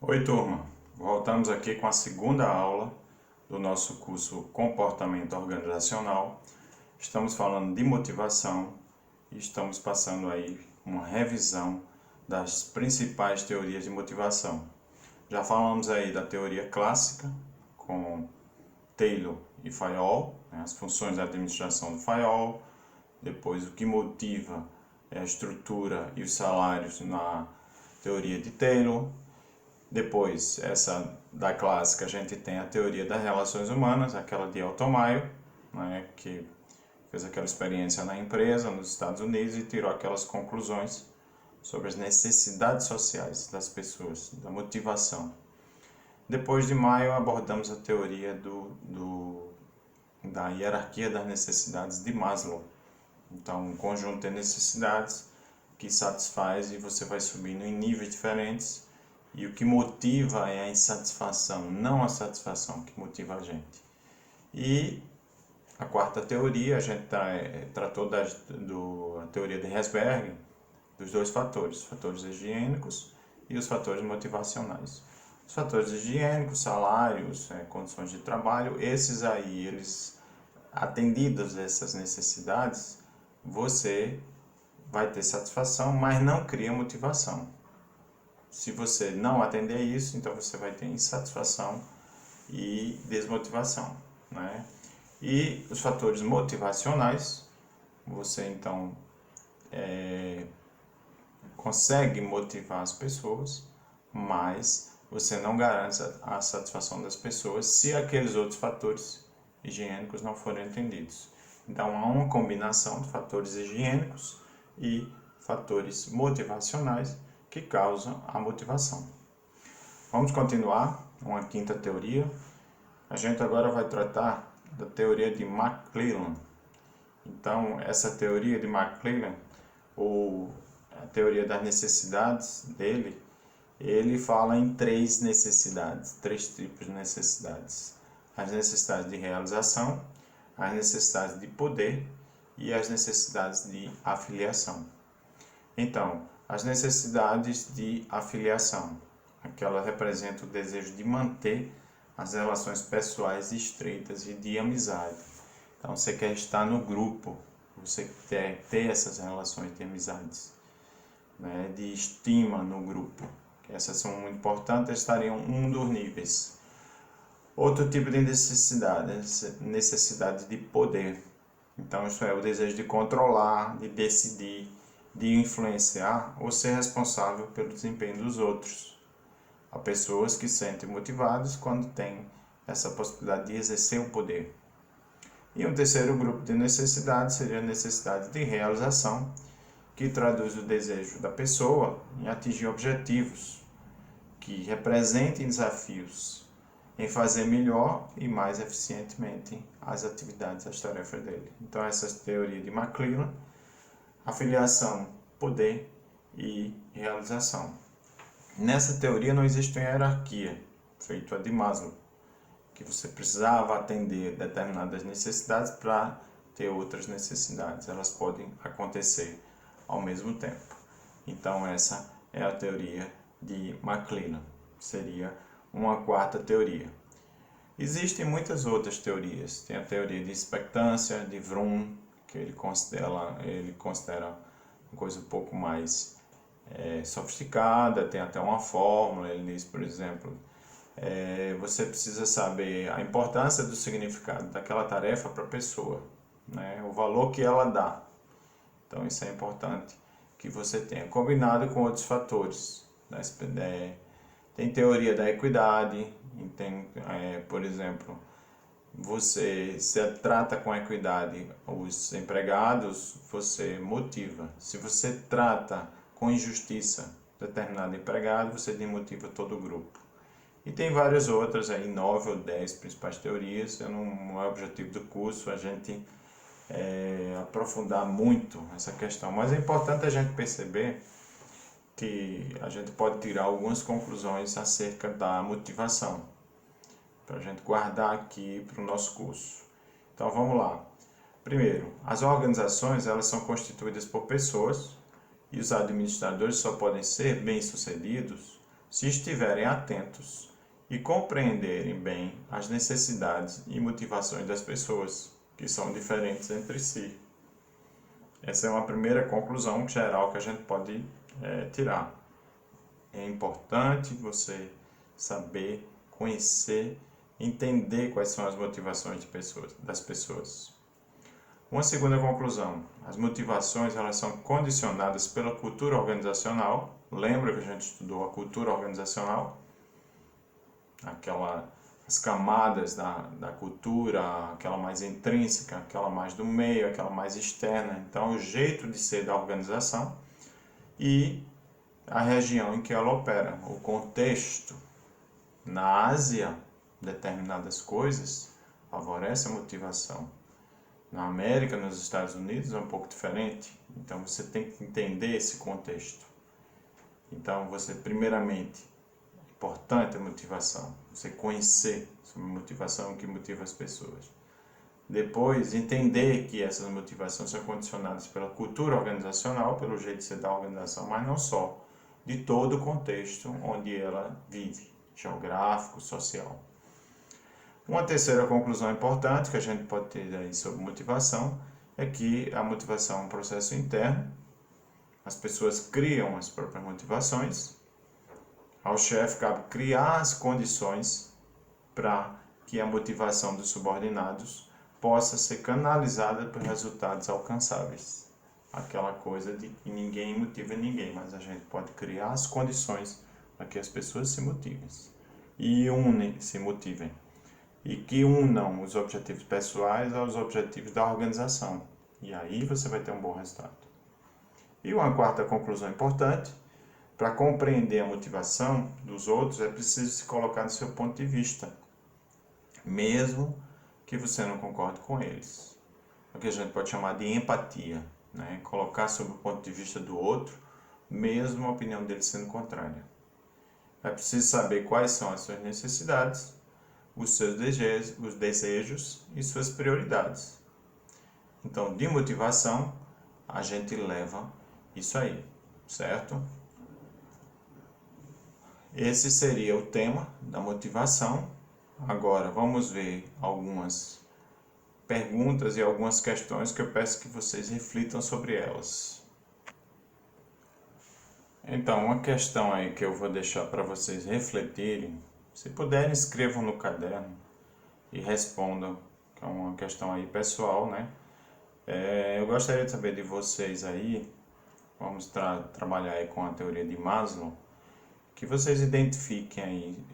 Oi, turma! Voltamos aqui com a segunda aula do nosso curso Comportamento Organizacional. Estamos falando de motivação e estamos passando aí uma revisão das principais teorias de motivação. Já falamos aí da teoria clássica com Taylor e Fayol, as funções da administração do Fayol. Depois, o que motiva é a estrutura e os salários na teoria de Taylor. Depois, essa da clássica, a gente tem a teoria das relações humanas, aquela de Otto Meyer, né, que fez aquela experiência na empresa nos Estados Unidos e tirou aquelas conclusões sobre as necessidades sociais das pessoas, da motivação. Depois de Meyer, abordamos a teoria da hierarquia das necessidades de Maslow. Então, um conjunto de necessidades que satisfaz e você vai subindo em níveis diferentes. E o que motiva é a insatisfação, não a satisfação que motiva a gente. E a quarta teoria, a gente tratou da teoria de Herzberg, dos dois fatores, os fatores higiênicos e os fatores motivacionais. Os fatores higiênicos, salários, condições de trabalho, esses aí, eles atendidos a essas necessidades, você vai ter satisfação, mas não cria motivação. Se você não atender isso, então você vai ter insatisfação e desmotivação, né? E os fatores motivacionais, você então consegue motivar as pessoas, mas você não garante a satisfação das pessoas se aqueles outros fatores higiênicos não forem atendidos. Então há uma combinação de fatores higiênicos e fatores motivacionais que causam a motivação. Vamos continuar uma quinta teoria. A gente agora vai tratar da teoria de McClellan. Então, essa teoria de McClellan, ou a teoria das necessidades dele, ele fala em três necessidades, três tipos de necessidades. As necessidades de realização, as necessidades de poder e as necessidades de afiliação. Então, as necessidades de afiliação, aquela representa o desejo de manter as relações pessoais estreitas e de amizade. Então, você quer estar no grupo, você quer ter essas relações de amizades, né, de estima no grupo. Essas são muito importantes, estariam um dos níveis. Outro tipo de necessidade de poder. Então, isso é o desejo de controlar, de decidir, de influenciar ou ser responsável pelo desempenho dos outros. Há pessoas que se sentem motivadas quando têm essa possibilidade de exercer o poder. E um terceiro grupo de necessidades seria a necessidade de realização, que traduz o desejo da pessoa em atingir objetivos, que representem desafios em fazer melhor e mais eficientemente as atividades, as tarefas dele. Então essa é a teoria de McClellan. Afiliação, poder e realização. Nessa teoria não existe uma hierarquia, feito a de Maslow, que você precisava atender determinadas necessidades para ter outras necessidades. Elas podem acontecer ao mesmo tempo. Então essa é a teoria de McClellan. Seria uma quarta teoria. Existem muitas outras teorias. Tem a teoria de expectância, de Vroom, que ele considera uma coisa um pouco mais sofisticada, tem até uma fórmula. Ele diz, por exemplo, você precisa saber a importância do significado daquela tarefa para a pessoa, né? O valor que ela dá. Então isso é importante que você tenha combinado com outros fatores. Tem teoria da equidade, tem, por exemplo, você se trata com equidade os empregados, você motiva. Se você trata com injustiça determinado empregado, você desmotiva todo o grupo. E tem várias outras, aí 9 ou 10 principais teorias. Não é o objetivo do curso a gente aprofundar muito essa questão, mas é importante a gente perceber que a gente pode tirar algumas conclusões acerca da motivação, para a gente guardar aqui para o nosso curso. Então vamos lá. Primeiro, as organizações elas são constituídas por pessoas e os administradores só podem ser bem-sucedidos se estiverem atentos e compreenderem bem as necessidades e motivações das pessoas, que são diferentes entre si. Essa é uma primeira conclusão geral que a gente pode tirar. É importante você saber, conhecer, entender quais são as motivações das pessoas. Uma segunda conclusão: as motivações elas são condicionadas pela cultura organizacional. Lembra que a gente estudou a cultura organizacional? As camadas da cultura, aquela mais intrínseca, aquela mais do meio, aquela mais externa. Então, o jeito de ser da organização e a região em que ela opera, o contexto. Na Ásia, determinadas coisas favorecem a motivação. Na América, nos Estados Unidos, é um pouco diferente. Então, você tem que entender esse contexto. Então, primeiramente, é importante a motivação. Você conhecer sobre a motivação que motiva as pessoas. Depois, entender que essas motivações são condicionadas pela cultura organizacional, pelo jeito de ser da organização, mas não só, de todo o contexto onde ela vive, geográfico, social. Uma terceira conclusão importante que a gente pode ter aí sobre motivação é que a motivação é um processo interno. As pessoas criam as próprias motivações. Ao chefe cabe criar as condições para que a motivação dos subordinados possa ser canalizada por resultados alcançáveis. Aquela coisa de que ninguém motiva ninguém, mas a gente pode criar as condições para que as pessoas se motivem e se motivem. E que unam os objetivos pessoais aos objetivos da organização. E aí você vai ter um bom resultado. E uma quarta conclusão importante: para compreender a motivação dos outros, é preciso se colocar no seu ponto de vista, mesmo que você não concorde com eles. O que a gente pode chamar de empatia, né? Colocar sob o ponto de vista do outro, mesmo a opinião dele sendo contrária. É preciso saber quais são as suas necessidades, os seus desejos e suas prioridades. Então, de motivação, a gente leva isso aí, certo? Esse seria o tema da motivação. Agora, vamos ver algumas perguntas e algumas questões que eu peço que vocês reflitam sobre elas. Então, uma questão aí que eu vou deixar para vocês refletirem. Se puderem, escrevam no caderno e respondam, que é uma questão aí pessoal, né? Eu gostaria de saber de vocês aí, vamos trabalhar aí com a teoria de Maslow, que vocês identifiquem aí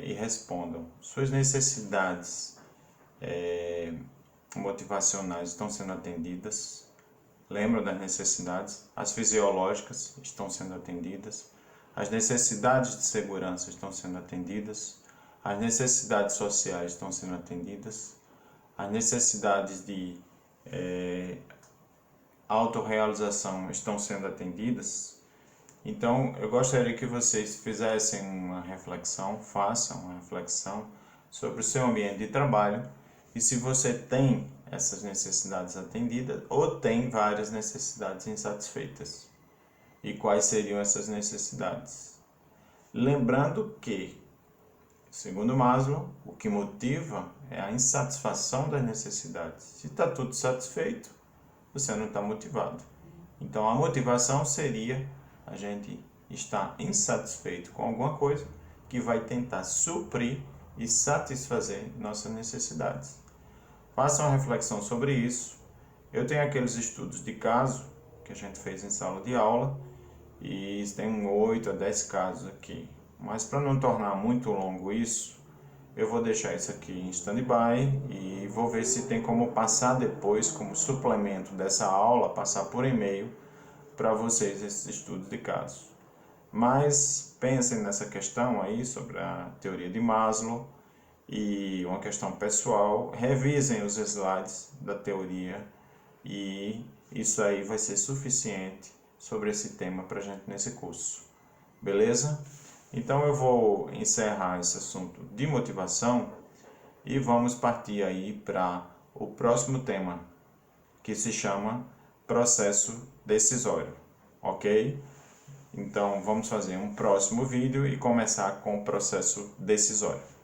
e respondam. Suas necessidades motivacionais estão sendo atendidas? Lembram das necessidades? As fisiológicas estão sendo atendidas? As necessidades de segurança estão sendo atendidas? As necessidades sociais estão sendo atendidas? As necessidades de autorrealização estão sendo atendidas? Então, eu gostaria que vocês fizessem uma reflexão, façam uma reflexão sobre o seu ambiente de trabalho e se você tem essas necessidades atendidas ou tem várias necessidades insatisfeitas. E quais seriam essas necessidades? Lembrando que, segundo Maslow, o que motiva é a insatisfação das necessidades. Se está tudo satisfeito, você não está motivado. Então, a motivação seria a gente estar insatisfeito com alguma coisa que vai tentar suprir e satisfazer nossas necessidades. Façam uma reflexão sobre isso. Eu tenho aqueles estudos de caso que a gente fez em sala de aula e tem 8 a 10 casos aqui. Mas para não tornar muito longo isso, eu vou deixar isso aqui em stand-by e vou ver se tem como passar depois, como suplemento dessa aula, passar por e-mail para vocês esses estudos de casos. Mas pensem nessa questão aí sobre a teoria de Maslow e uma questão pessoal, revisem os slides da teoria e isso aí vai ser suficiente sobre esse tema para a gente nesse curso. Beleza? Então eu vou encerrar esse assunto de motivação e vamos partir aí para o próximo tema, que se chama processo decisório, ok? Então, vamos fazer um próximo vídeo e começar com o processo decisório.